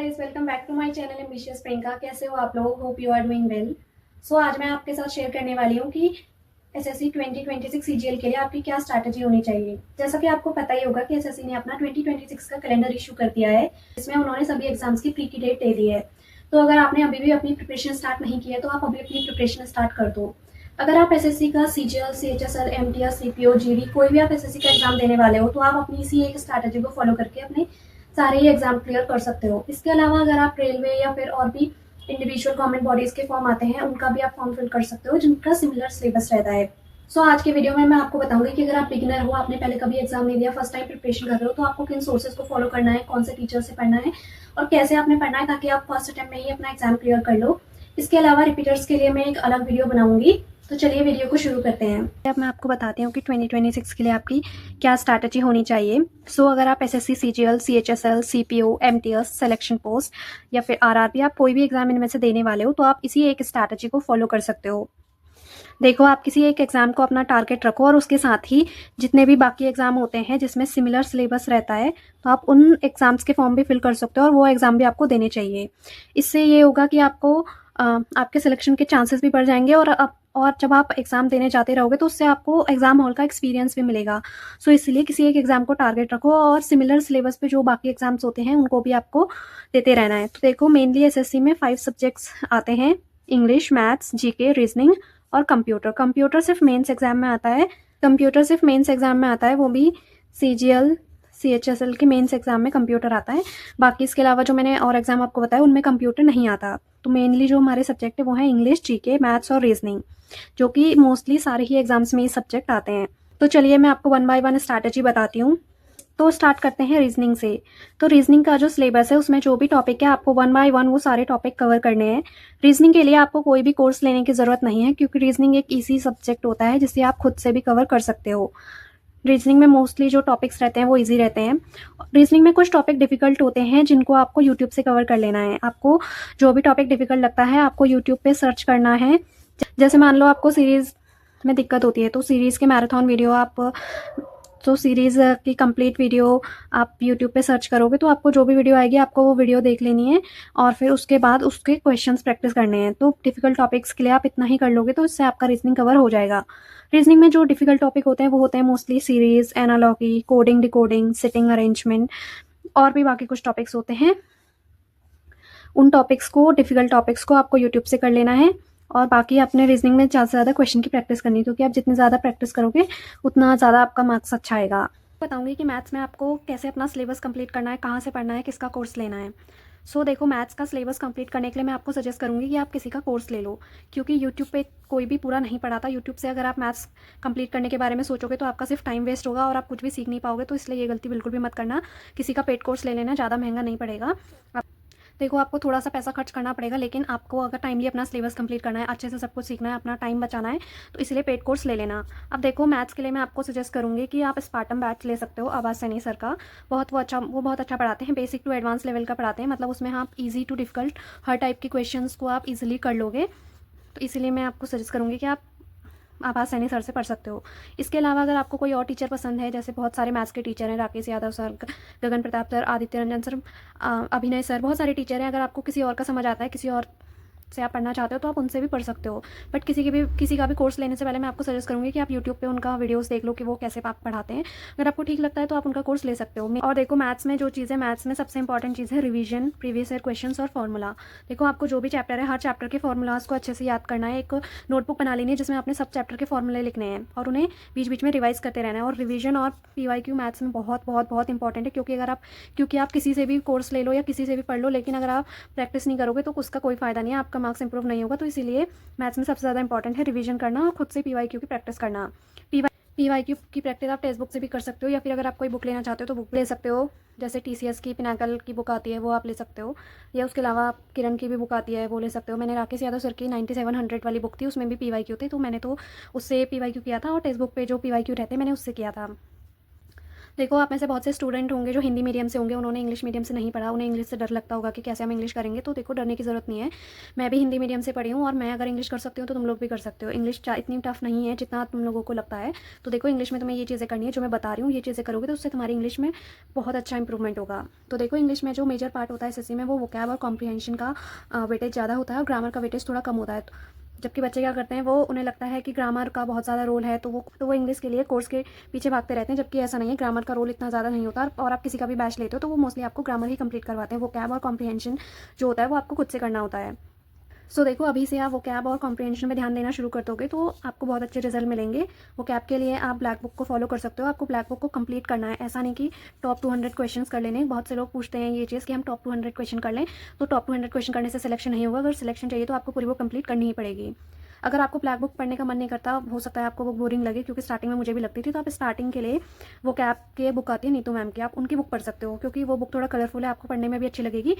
Guys, welcome back to my channel ambitious Priyanka. कैसे हो आप लोग? Hope you are doing well. So आज मैं आपके साथ शेयर करने वाली हूँ कि एसएससी 2026 सीजीएल के लिए आपकी क्या स्ट्रैटेजी होनी चाहिए। जैसा कि आपको पता ही होगा कि एसएससी ने अपना 2026 का कैलेंडर इशू कर दिया है। इसमें उन्होंने सभी एग्जाम्स की प्री की डेट दे दी है। तो अगर आपने अभी भी अपनी प्रिपरेशन स्टार्ट नहीं की है तो आप अभी अपनी प्रिपरेशन स्टार्ट कर दो। अगर आप एसएससी का CGL, CHSL, MTS, CPO, GD कोई भी आप एसएससी का एग्जाम देने वाले हो तो आप अपनी इसी एक स्ट्रैटेजी को फॉलो करके अपने सारे ही एग्जाम क्लियर कर सकते हो। इसके अलावा अगर आप रेलवे या फिर और भी इंडिविजुअल गवर्नमेंट बॉडीज के फॉर्म आते हैं उनका भी आप फॉर्म फिल कर सकते हो जिनका सिमिलर सिलेबस रहता है। आज के वीडियो में मैं आपको बताऊंगी कि अगर आप बिगिनर हो, आपने पहले कभी एग्जाम नहीं दिया, फर्स्ट टाइम प्रिपरेशन कर रहे हो तो आपको किन सोर्सेज को फॉलो करना है, कौन से टीचर से पढ़ना है और कैसे आपने पढ़ना है ताकि आप फर्स्ट अटेम्प्ट में ही अपना एग्जाम क्लियर कर लो। इसके अलावा रिपीटर्स के लिए मैं एक अलग वीडियो बनाऊंगी। तो चलिए वीडियो को शुरू करते हैं। अब मैं आपको बताती हूँ कि 2026 के लिए आपकी क्या स्ट्रैटेजी होनी चाहिए। अगर आप SSC, CGL, CHSL, CPO, MTS, selection post या फिर आरआरबी, आप कोई भी एग्जाम इनमें से देने वाले हो तो आप इसी एक स्ट्रैटेजी को फॉलो कर सकते हो। देखो, आप किसी एक एग्जाम को अपना टारगेट रखो और उसके साथ ही जितने भी बाकी एग्जाम होते हैं जिसमें सिमिलर सिलेबस रहता है तो आप उन एग्जाम्स के फॉर्म भी फिल कर सकते हो और वो एग्जाम भी आपको देने चाहिए। इससे ये होगा कि आपको आपके सिलेक्शन के चांसेस भी बढ़ जाएंगे और जब आप एग्जाम देने जाते रहोगे तो उससे आपको एग्जाम हॉल का एक्सपीरियंस भी मिलेगा। इसलिए किसी एक एग्जाम को टारगेट रखो और सिमिलर सिलेबस पे जो बाकी एग्जाम्स होते हैं उनको भी आपको देते रहना है। तो देखो, मेनली एसएससी में 5 सब्जेक्ट्स आते हैं: इंग्लिश, मैथ्स, जीके, रीजनिंग और कंप्यूटर। कंप्यूटर सिर्फ मेंस एग्जाम में आता है। वो भी सीजीएल, सीएचएसएल के मेंस एग्जाम में कंप्यूटर आता है। बाकी इसके अलावा जो मैंने और एग्जाम आपको बताया उनमें कंप्यूटर नहीं आता। तो मेनली जो हमारे सब्जेक्ट है वो है इंग्लिश, जीके, मैथ्स और रीजनिंग, जो कि मोस्टली सारे ही एग्जाम्स में ये सब्जेक्ट आते हैं। तो चलिए मैं आपको 1 बाय 1 स्ट्रैटेजी बताती हूँ। स्टार्ट करते हैं रीजनिंग से। रीजनिंग का जो सिलेबस है उसमें जो भी टॉपिक है आपको 1 बाय 1 वो सारे टॉपिक कवर करने हैं। रीजनिंग के लिए आपको कोई भी कोर्स लेने की ज़रूरत नहीं है क्योंकि रीजनिंग एक ईजी सब्जेक्ट होता है जिसे आप खुद से भी कवर कर सकते हो। रीजनिंग में मोस्टली जो टॉपिक्स रहते हैं वो ईजी रहते हैं। रीजनिंग में कुछ टॉपिक डिफिकल्ट होते हैं जिनको आपको यूट्यूब से कवर कर लेना है। आपको जो भी टॉपिक डिफिकल्ट लगता है आपको यूट्यूब पे सर्च करना है। जैसे मान लो आपको सीरीज में दिक्कत होती है तो सीरीज के मैराथन वीडियो सीरीज की कंप्लीट वीडियो आप यूट्यूब पे सर्च करोगे तो आपको जो भी वीडियो आएगी आपको वो वीडियो देख लेनी है और फिर उसके बाद उसके क्वेश्चंस प्रैक्टिस करने हैं। तो डिफिकल्ट टॉपिक्स के लिए आप इतना ही कर लोगे तो इससे आपका रीजनिंग कवर हो जाएगा। रीजनिंग में जो डिफिकल्ट टॉपिक होते हैं वो होते हैं mostly series, analogy, coding, decoding, sitting arrangement और भी बाकी कुछ टॉपिक्स होते हैं। उन डिफिकल्ट टॉपिक्स को आपको यूट्यूब से कर लेना है और बाकी अपने रीजनिंग में ज़्यादा से ज़्यादा क्वेश्चन की प्रैक्टिस करनी है क्योंकि आप जितनी ज़्यादा प्रैक्टिस करोगे उतना ज़्यादा आपका मार्क्स अच्छा आएगा। बताऊंगी कि मैथ्स में आपको कैसे अपना सिलेबस कंप्लीट करना है, कहाँ से पढ़ना है, किसका कोर्स लेना है। देखो, मैथ्स का सिलेबस कंप्लीट करने के लिए मैं आपको सजेस्ट करूंगी कि आप किसी का कोर्स ले लो क्योंकि यूट्यूब पे कोई भी पूरा नहीं पढ़ाता। यूट्यूब से अगर आप मैथ्स कंप्लीट करने के बारे में सोचोगे तो आपका सिर्फ टाइम वेस्ट होगा और आप कुछ भी सीख नहीं पाओगे। तो इसलिए ये गलती बिल्कुल भी मत करना। किसी का पेड कोर्स ले लेना, ज़्यादा महंगा नहीं पड़ेगा। देखो, आपको थोड़ा सा पैसा खर्च करना पड़ेगा लेकिन आपको अगर टाइमली अपना सिलेबस कंप्लीट करना है, अच्छे से सब कुछ सीखना है, अपना टाइम बचाना है तो इसलिए पेड कोर्स ले लेना। अब देखो, मैथ्स के लिए मैं आपको सजेस्ट करूंगी कि आप स्पार्टम बैच ले सकते हो आवाज़ सैनी सर का। वो बहुत अच्छा पढ़ाते हैं। बेसिक टू एडवांस लेवल का पढ़ाते हैं, मतलब उसमें आप ईजी टू डिफिकल्ट हर टाइप के क्वेश्चन को आप ईजिली कर लोगे। तो इसीलिए मैं आपको सजेस्ट करूँगी कि आप आभास सैनी सर से पढ़ सकते हो। इसके अलावा अगर आपको कोई और टीचर पसंद है, जैसे बहुत सारे मैथ्स के टीचर हैं, राकेश यादव सर, गगन प्रताप सर, आदित्य रंजन सर, अभिनय सर, बहुत सारे टीचर हैं। अगर आपको किसी और का समझ आता है, किसी और से आप पढ़ना चाहते हो तो आप उनसे भी पढ़ सकते हो। बट किसी का भी कोर्स लेने से पहले मैं आपको सजेस्ट करूँगी कि आप यूट्यूब पे उनका वीडियोस देख लो कि वो कैसे आप पढ़ाते हैं। अगर आपको ठीक लगता है तो आप उनका कोर्स ले सकते हो। और देखो, मैथ्स में जो चीज़ है, मैथ्स में सबसे इंपॉर्टेंट चीज़ है रिवीजन, प्रीवियस ईयर क्वेश्चंस और फॉर्मूला। देखो, आपको जो भी चैप्टर है हर चैप्टर के फॉर्मूलाज को अच्छे से याद करना है। एक नोटबुक बना लेनी है जिसमें आपने सब चैप्टर के फॉर्मूले लिखने हैं और उन्हें बीच बीच में रिवाइज करते रहना है। और रिवीजन और पीवाईक्यू मैथ्स में बहुत बहुत बहुत इंपॉर्टेंट है क्योंकि आप किसी से भी कोर्स ले लो या किसी से भी पढ़ लो लेकिन अगर आप प्रैक्टिस नहीं करोगे तो उसका कोई फायदा नहीं है, आपका मार्क्स इंप्रूव नहीं होगा। तो इसीलिए मैथ्स में सबसे ज़्यादा इंपॉर्टेंट है रिवीजन करना और खुद से पीवाईक्यू की प्रैक्टिस करना। पीवाईक्यू की प्रैक्टिस आप टेक्स्ट बुक से भी कर सकते हो या फिर अगर आप कोई बुक लेना चाहते हो तो बुक ले सकते हो। जैसे टीसीएस की पिनाकल की बुक आती है वो आप ले सकते हो, या उसके अलावा आप किरण की भी बुक आती है वो ले सकते हो। मैंने राकेश यादव सर की 9700 वाली बुक थी, उसमें भी पीवाईक्यू थे तो मैंने तो उससे पीवाईक्यू किया था और टेक्स्ट बुक पे जो पीवाईक्यू रहते मैंने उससे किया था। देखो, आप में से बहुत से स्टूडेंट होंगे जो हिंदी मीडियम से होंगे, उन्होंने इंग्लिश मीडियम से नहीं पढ़ा, उन्हें इंग्लिश से डर लगता होगा कि कैसे हम इंग्लिश करेंगे। तो देखो, डरने की ज़रूरत नहीं है। मैं भी हिंदी मीडियम से पढ़ी हूँ और मैं अगर इंग्लिश कर सकती हूँ तो तुम लोग भी कर सकते हो। इंग्लिश इतनी टफ नहीं है जितना तुम लोगों को लगता है। तो देखो, इंग्लिश में तुम्हें ये चीज़ें करनी है जो मैं बता रही हूँ, ये चीज़ें करोगे तो उससे तुम्हारी इंग्लिश में बहुत अच्छा इंप्रूवमेंट होगा। तो देखो, इंग्लिश में जो मेजर पार्ट होता है एसएससी में, वो वोकैब और कॉम्प्रिहेंशन का वेटेज ज़्यादा होता है और ग्रामर का वेटेज थोड़ा कम होता है। जबकि बच्चे क्या करते हैं, वो उन्हें लगता है कि ग्रामर का बहुत ज़्यादा रोल है, तो वो इंग्लिश के लिए कोर्स के पीछे भागते रहते हैं। जबकि ऐसा नहीं है, ग्रामर का रोल इतना ज़्यादा नहीं होता। और आप किसी का भी बैच लेते हो तो वो मोस्टली आपको ग्रामर ही कंप्लीट करवाते हैं। वो कैब और कॉम्प्रिहेंशन जो होता है वो आपको खुद से करना होता है। सो देखो, अभी से आप वो कैब और कॉम्प्रिहेंशन में ध्यान देना शुरू कर दोगे तो आपको बहुत अच्छे रिजल्ट मिलेंगे। वो कैब के लिए आप ब्लैक बुक को फॉलो कर सकते हो। आपको ब्लैक बुक को कंप्लीट करना है, ऐसा नहीं कि टॉप 200 क्वेश्चंस कर लेने। बहुत से लोग पूछते हैं ये चीज़ कि हम टॉप 200 क्वेश्चन कर लें, तो टॉप 200 क्वेश्चन करने से सिलेक्शन नहीं होगा। अगर सिलेक्शन चाहिए तो आपको पूरी वो कंप्लीट करनी ही पड़ेगी। अगर आपको ब्लैक बुक पढ़ने का मन नहीं करता, हो सकता है आपको वो बोरिंग लगे, क्योंकि स्टार्टिंग में मुझे भी लगती थी, तो आप स्टार्टिंग के लिए वो कैब के बुक आती है नीतू मैम की, आप उनकी बुक पढ़ सकते हो, क्योंकि वो बुक थोड़ा कलरफुल है, आपको पढ़ने में भी अच्छी लगेगी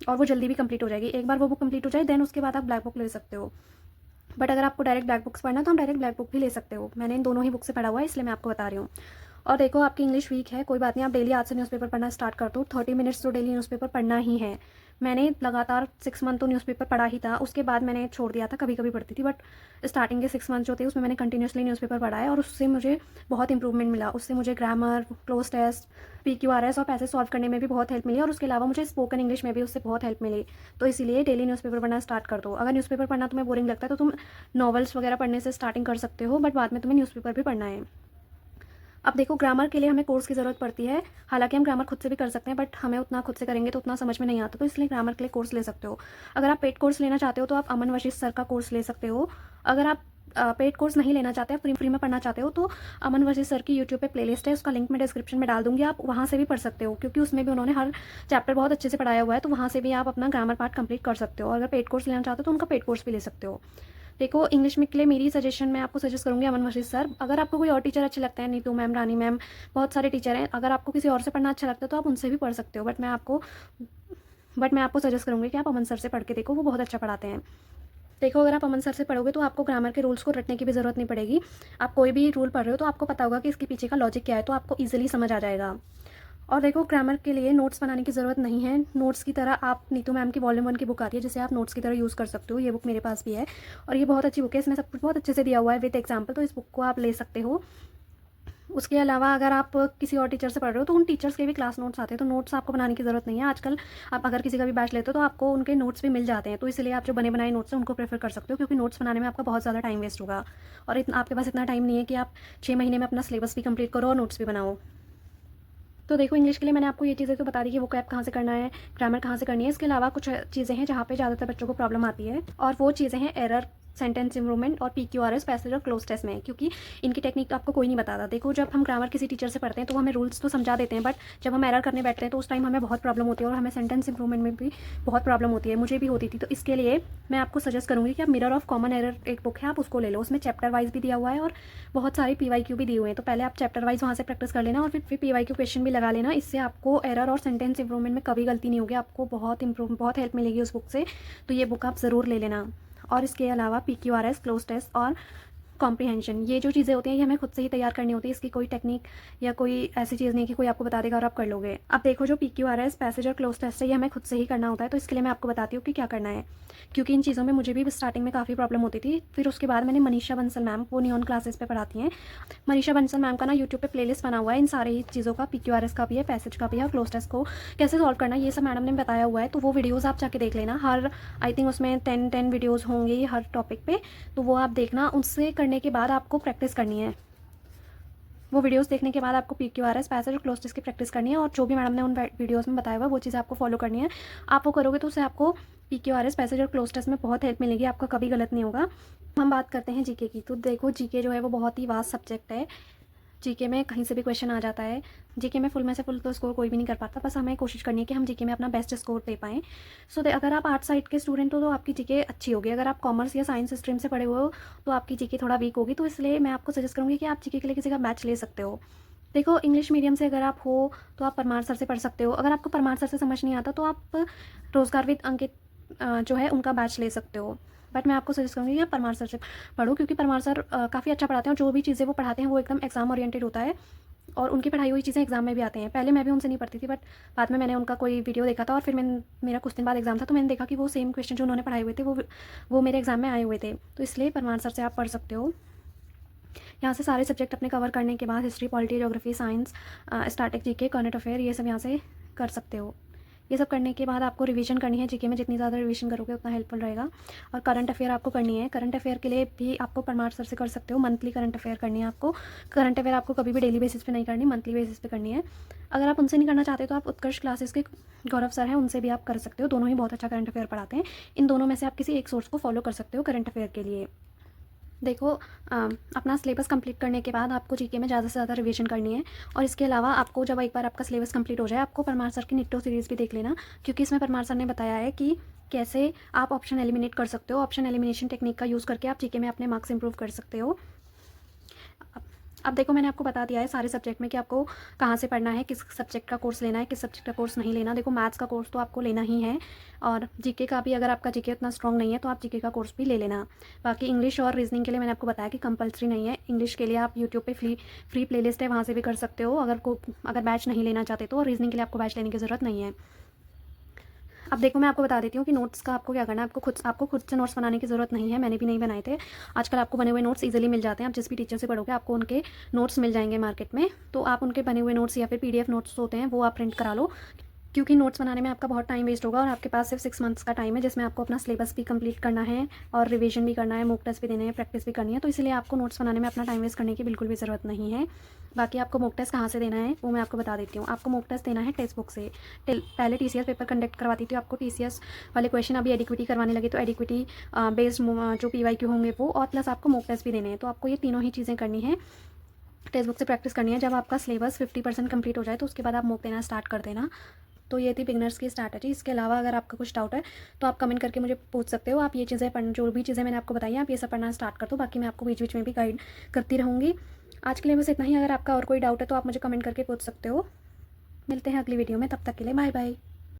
और वो जल्दी भी कंप्लीट हो जाएगी। एक बार वो बुक कंप्लीट हो जाए देन उसके बाद आप ब्लैक बुक ले सकते हो। बट अगर आपको डायरेक्ट ब्लैक बुक्स पढ़ना है तो हम डायरेक्ट ब्लैक बुक भी ले सकते हो। मैंने इन दोनों ही बुक से पढ़ा हुआ है, इसलिए मैं आपको बता रही हूँ। और देखो, आपकी इंग्लिश वीक है, कोई बात नहीं, आप डेली आज से न्यूज़पेपर पढ़ना स्टार्ट कर दो। 30 मिनट्स तो डेली न्यूज़पेपर पढ़ना ही है। मैंने लगातार 6 मंथ तो न्यूज़पेपर पढ़ा ही था, उसके बाद मैंने छोड़ दिया था, कभी कभी पढ़ती थी। बट स्टार्टिंग के 6 मंथ जो थे उसमें मैंने कंटिन्यूसली न्यूज़पेपर पढ़ा है और उससे मुझे बहुत इंप्रूवमेंट मिला। उससे मुझे ग्रामर, क्लोज टेस्ट, PQRS और पैसेज सॉल्व करने में भी बहुत हेल्प मिली और उसके अलावा मुझे स्पोकन इंग्लिश में भी उससे बहुत हेल्प मिली। तो इसीलिए डेली न्यूज़पेपर पढ़ना स्टार्ट कर दो। अगर न्यूज़पेपर पढ़ना तुम्हें बोरिंग लगता है तो तुम नॉवेल्स वगैरह पढ़ने से स्टार्टिंग कर सकते हो, बट बाद में तुम्हें न्यूज़पेपर भी पढ़ना है। अब देखो, ग्रामर के लिए हमें कोर्स की ज़रूरत पड़ती है। हालांकि हम ग्रामर खुद से भी कर सकते हैं, बट हमें उतना खुद से करेंगे तो उतना समझ में नहीं आता, तो इसलिए ग्रामर के लिए कोर्स ले सकते हो। अगर आप पेड कोर्स लेना चाहते हो तो आप अमन वशिष्ठ सर का कोर्स ले सकते हो। अगर आप पेड कोर्स नहीं लेना चाहते, आप फ्री में पढ़ना चाहते हो, तो अमन वशिष्ठ सर की यूट्यूब पे प्लेलिस्ट है, उसका लिंक मैं डिस्क्रिप्शन में डाल दूंगी, आप वहाँ से भी पढ़ सकते हो, क्योंकि उसमें भी उन्होंने हर चैप्टर बहुत अच्छे से पढ़ाया हुआ है। तो वहाँ से भी आप अपना ग्रामर पार्ट कंप्लीट कर सकते हो। अगर पेड कोर्स लेना चाहते हो तो उनका पेड कोर्स भी ले सकते हो। देखो, इंग्लिश में के लिए मेरी सजेशन, मैं आपको सजेस्ट करूँगी अमन वशिष्ठ सर। अगर आपको कोई और टीचर अच्छे लगते हैं, नीतू मैम, रानी मैम, बहुत सारे टीचर हैं, अगर आपको किसी और से पढ़ना अच्छा लगता है तो आप उनसे भी पढ़ सकते हो। बट मैं आपको सजेस्ट करूँगी कि आप अमन सर से पढ़ के देखो, वो बहुत अच्छा पढ़ाते हैं। देखो, अगर आप अमन सर से पढ़ोगे तो आपको ग्रामर के रूल्स को रटने की भी ज़रूरत नहीं पड़ेगी। आप कोई भी रूल पढ़ रहे हो तो आपको पता होगा कि इसके पीछे का लॉजिक क्या है, तो आपको ईजिली समझ आ जाएगा। और देखो, ग्रामर के लिए नोट्स बनाने की ज़रूरत नहीं है। नोट्स की तरह आप नीतू मैम की वॉल्यूम 1 की बुक आती है, जिसे आप नोट्स की तरह यूज़ कर सकते हो। ये बुक मेरे पास भी है और ये बहुत अच्छी बुक है, इसमें सब कुछ बहुत अच्छे से दिया हुआ है विद एग्जाम्पल, तो इस बुक को आप ले सकते हो। उसके अलावा अगर आप किसी और टीचर से पढ़ रहे हो तो उन टीचर्स के भी क्लास नोट्स आते हैं, तो नोट्स आपको बनाने की ज़रूरत नहीं है। आजकल आप अगर किसी का भी बैच लेते हो तो आपको उनके नोट्स भी मिल जाते हैं, तो इसलिए आप जो बने बनाए नोट्स हैं उनको प्रेफर कर सकते हो, क्योंकि नोट्स बनाने में आपका बहुत ज़्यादा टाइम वेस्ट होगा और आपके पास इतना टाइम नहीं है कि आप 6 महीने में अपना सिलेबस भी कंप्लीट करो और नोट्स भी बनाओ। तो देखो, इंग्लिश के लिए मैंने आपको ये चीज़ें तो बता दी कि वो कैप कहाँ से करना है, ग्रामर कहाँ से करनी है। इसके अलावा कुछ चीज़ें हैं जहाँ पे ज़्यादातर बच्चों को प्रॉब्लम आती है, और वो चीज़ें हैं एरर, सेंटेंस इंप्रूवमेंट और PQRS, पैसेज और क्लोज टेस्ट में, क्योंकि इनकी टेक्निक तो आपको कोई नहीं बताता। देखो, जब हम ग्रामर किसी टीचर से पढ़ते हैं तो वो हमें रूल्स तो समझा देते हैं, बट जब हम एरर करने बैठते हैं तो उस टाइम हमें बहुत प्रॉब्लम होती है और हमें सेंटेंस इंप्रूवमेंट में भी बहुत प्रॉब्लम होती है। मुझे भी होती थी। तो इसके लिए मैं आपको सजेस्ट करूँगी कि आप मिरर ऑफ कॉमन एरर एक बुक है, आप उसको ले लो। उसमें चैप्टर वाइज भी दिया हुआ है और बहुत सारे PYQ भी दिए हुए हैं। तो पहले आप चैप्टर वाइज वहाँ से प्रैक्टिस कर लेना और फिर PYQ क्वेश्चन भी लगा लेना। इससे आपको एरर और सेंटेंस इंप्रूवमेंट में कभी गलती नहीं होगी, आपको बहुत हेल्प मिलेगी उस बुक से। तो ये बुक आप ज़रूर ले लेना। और इसके अलावा PQRS, क्लोज टेस्ट और कॉम्प्रिहेंशन, ये जो चीज़ें होती हैं ये हमें खुद से ही तैयार करनी होती है। इसकी कोई टेक्निक या कोई ऐसी चीज़ नहीं कि कोई आपको बता देगा और आप कर लोगे। अब देखो, जो PQRS, पैसेज और क्लोज टेस्ट है, ये हमें खुद से ही करना होता है। तो इसके लिए मैं आपको बताती हूँ कि क्या करना है, क्योंकि इन चीज़ों में मुझे भी स्टार्टिंग में काफ़ी प्रॉब्लम होती थी। फिर उसके बाद मैंने मनीषा बंसल मैम, वो नियॉन क्लासेस पे पढ़ाती हैं, मनीषा बंसल मैम का ना यूट्यूब पे प्लेलिस्ट बना हुआ है इन सारी चीज़ों का, PQRS का भी है, पैसेज का भी है और क्लोज टेस्ट को कैसे सॉल्व करना है, ये सब मैडम ने बताया हुआ है। तो वो वीडियोज़ आप जाके देख लेना। हर आई थिंक उसमें 10 वीडियोज़ होंगे हर टॉपिक पे, तो वो आप देखना। उससे करने के बाद आपको प्रैक्टिस करनी है। वो वीडियोस देखने के बाद आपको PQRS, पैसेज और क्लोज टेस्ट की प्रैक्टिस करनी है, और जो भी मैडम ने उन वीडियोस में बताया हुआ वो चीज़ें आपको फॉलो करनी है। आप वो करोगे तो उससे आपको PQRS, पैसेज और क्लोज टेस्ट में बहुत हेल्प मिलेगी, आपका कभी गलत नहीं होगा। हम बात करते हैं जीके की। तो देखो, जीके जो है वो बहुत ही वास्ट सब्जेक्ट है। जीके में कहीं से भी क्वेश्चन आ जाता है। जीके में फुल में से फुल तो स्कोर कोई भी नहीं कर पाता, बस हमें कोशिश करनी है कि हम जीके में अपना बेस्ट स्कोर दे पाएँ। अगर आप आर्ट साइड के स्टूडेंट हो तो आपकी जीके अच्छी होगी। अगर आप कॉमर्स या साइंस स्ट्रीम से पढ़े हुए हो तो आपकी जीके थोड़ा वीक होगी। तो इसलिए मैं आपको सजेस्ट करूँगी कि आप जीके के लिए किसी का बैच ले सकते हो। देखो, इंग्लिश मीडियम से अगर आप हो तो आप परमार सर से पढ़ सकते हो। अगर आपको परमार सर से समझ नहीं आता तो आप रोजगार विद अंकित जो है उनका बैच ले सकते हो। बट मैं आपको सजेस्ट करूँगी कि आप परमार सर से पढ़ो, क्योंकि परमार सर काफ़ी अच्छा पढ़ाते हैं और जो भी चीज़ें वो पढ़ाते हैं वो एकदम एग्जाम ओरिएंटेड होता है। और उनकी पढ़ाई हुई चीज़ें एग्ज़ाम में भी आते हैं। पहले मैं भी उनसे नहीं पढ़ती थी, बट बाद में मैंने उनका कोई वीडियो देखा था और फिर मेरा कुछ दिन बाद एग्ज़ाम था, तो मैंने देखा कि वो सेम क्वेश्चन जो उन्होंने पढ़ाए हुए थे वो मेरे एग्ज़ाम में आए हुए थे। तो इसलिए परमार सर से आप पढ़ सकते हो। यहाँ से सारे सब्जेक्ट अपने कवर करने के बाद history, polity, geography, science, static, GK, current affair, ये सब यहाँ से कर सकते हो। ये सब करने के बाद आपको रिवीजन करनी है। जीके में जितनी ज़्यादा रिवीजन करोगे उतना हेल्पफुल रहेगा। और करंट अफेयर आपको करनी है। करंट अफेयर के लिए भी आपको परमार सर से कर सकते हो। मंथली करंट अफेयर करनी है आपको। करंट अफेयर आपको कभी भी डेली बेसिस पे नहीं करनी, मंथली बेसिस पे करनी है। अगर आप उनसे नहीं करना चाहते तो आप उत्कर्ष क्लासेस के गौरव सर हैं, उनसे भी आप कर सकते हो। दोनों ही बहुत अच्छा करंट अफेयर पढ़ाते हैं। इन दोनों में से आप किसी एक सोर्स को फॉलो कर सकते हो करंट अफेयर के लिए। देखो, अपना सिलेबस कंप्लीट करने के बाद आपको जीके में ज़्यादा से ज़्यादा रिवीजन करनी है। और इसके अलावा आपको जब एक बार आपका सिलेबस कंप्लीट हो जाए, आपको परमार सर की निट्टो सीरीज़ भी देख लेना, क्योंकि इसमें परमार सर ने बताया है कि कैसे आप ऑप्शन एलिमिनेट कर सकते हो। ऑप्शन एलिमिनेशन टेक्निक का यूज़ करके आप जीके में अपने मार्क्स इंप्रूव कर सकते हो। अब देखो, मैंने आपको बता दिया है सारे सब्जेक्ट में कि आपको कहाँ से पढ़ना है, किस सब्जेक्ट का कोर्स लेना है, किस सब्जेक्ट का कोर्स नहीं लेना। देखो, मैथ्स का कोर्स तो आपको लेना ही है, और जीके का भी, अगर आपका जीके उतना स्ट्रॉन्ग नहीं है तो आप जीके का कोर्स भी ले लेना। बाकी इंग्लिश और रीजनिंग के लिए मैंने आपको बताया कि कंपलसरी नहीं है। इंग्लिश के लिए आप यूट्यूब पे फ्री प्लेलिस्ट है, वहाँ से भी कर सकते हो, अगर बैच नहीं लेना चाहते तो। और रीजनिंग के लिए आपको बैच लेने की ज़रूरत नहीं है। अब देखो, मैं आपको बता देती हूँ कि नोट्स का आपको क्या करना है। आपको खुद से नोट्स बनाने की ज़रूरत नहीं है, मैंने भी नहीं बनाए थे। आजकल आपको बने हुए नोट्स इजीली मिल जाते हैं। आप जिस भी टीचर से पढ़ोगे आपको उनके नोट्स मिल जाएंगे मार्केट में, तो आप उनके बने हुए नोट्स या फिर पीडीएफ नोट्स होते हैं वो आप प्रिंट करा लो, क्योंकि नोट्स बनाने में आपका बहुत टाइम वेस्ट होगा। और आपके पास सिर्फ 6 मंथ्स का टाइम है, जिसमें आपको अपना सिलेबस भी कंप्लीट करना है और रिवीजन भी करना है, मॉक टेस्ट भी देने हैं, प्रैक्टिस भी करनी है। तो इसलिए आपको नोट्स बनाने में अपना टाइम वेस्ट करने की बिल्कुल भी ज़रूरत नहीं है। बाकी आपको मॉक टेस्ट कहाँ से देना है वो मैं आपको बता देती हूँ। आपको मॉक टेस्ट देना है टेक्स्ट बुक से। पहले टीसीएस पेपर कंडक्ट करवाती थी, आपको टीसीएस वाले क्वेश्चन अभी एडिक्विटी करवाने लगे, तो एडिक्विटी बेस्ड जो पीवाईक्यू होंगे वो, और प्लस आपको मॉक टेस्ट भी देने हैं। तो आपको ये तीनों ही चीज़ें करनी है। टेक्स्ट बुक से प्रैक्टिस करनी है। जब आपका सिलेबस 50% कंप्लीट हो जाए तो उसके बाद आप मॉक देना स्टार्ट कर देना। तो ये थी बिगनर्स की स्ट्रैटेजी। इसके अलावा अगर आपका कुछ डाउट है तो आप कमेंट करके मुझे पूछ सकते हो। आप ये चीज़ें जो भी चीज़ें मैंने आपको बताई, आप ये सब पढ़ना स्टार्ट कर दो। बाकी मैं आपको बीच बीच में भी गाइड करती रहूँगी। आज के लिए बस इतना ही। अगर आपका और कोई डाउट है तो आप मुझे कमेंट करके पूछ सकते हो। मिलते हैं अगली वीडियो में, तब तक के लिए बाय बाय।